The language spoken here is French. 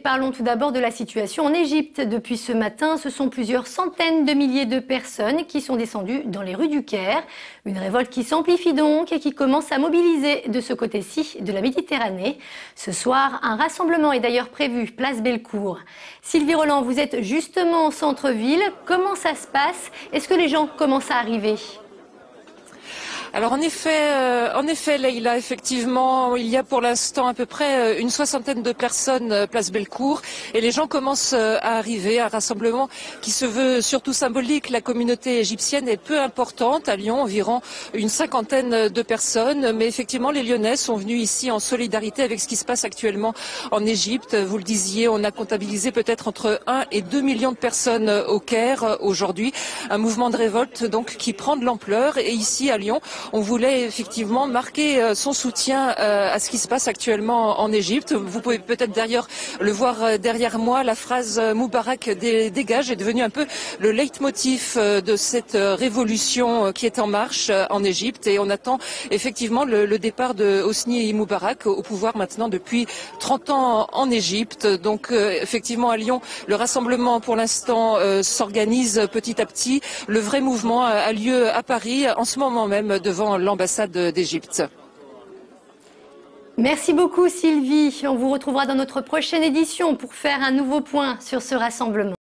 Parlons tout d'abord de la situation en Égypte. Depuis ce matin, ce sont plusieurs centaines de milliers de personnes qui sont descendues dans les rues du Caire. Une révolte qui s'amplifie donc et qui commence à mobiliser de ce côté-ci de la Méditerranée. Ce soir, un rassemblement est d'ailleurs prévu, place Bellecour. Sylvie Roland, vous êtes justement au centre-ville. Comment ça se passe? Est-ce que les gens commencent à arriver? Alors en effet, Leïla, effectivement, il y a pour l'instant à peu près une soixantaine de personnes place Bellecour et les gens commencent à arriver. Un rassemblement qui se veut surtout symbolique. La communauté égyptienne est peu importante. À Lyon, environ une cinquantaine de personnes. Mais effectivement, les Lyonnais sont venus ici en solidarité avec ce qui se passe actuellement en Égypte. Vous le disiez, on a comptabilisé peut-être entre 1 et 2 millions de personnes au Caire aujourd'hui. Un mouvement de révolte donc qui prend de l'ampleur. Et ici à Lyon, on voulait effectivement marquer son soutien à ce qui se passe actuellement en Égypte. Vous pouvez peut-être d'ailleurs le voir derrière moi, la phrase Moubarak dégage est devenue un peu le leitmotiv de cette révolution qui est en marche en Égypte. Et on attend effectivement le départ de Hosni Moubarak au pouvoir maintenant depuis 30 ans en Égypte. Donc effectivement à Lyon, le rassemblement pour l'instant s'organise petit à petit. Le vrai mouvement a lieu à Paris en ce moment même devant l'ambassade d'Égypte. Merci beaucoup Sylvie. On vous retrouvera dans notre prochaine édition pour faire un nouveau point sur ce rassemblement.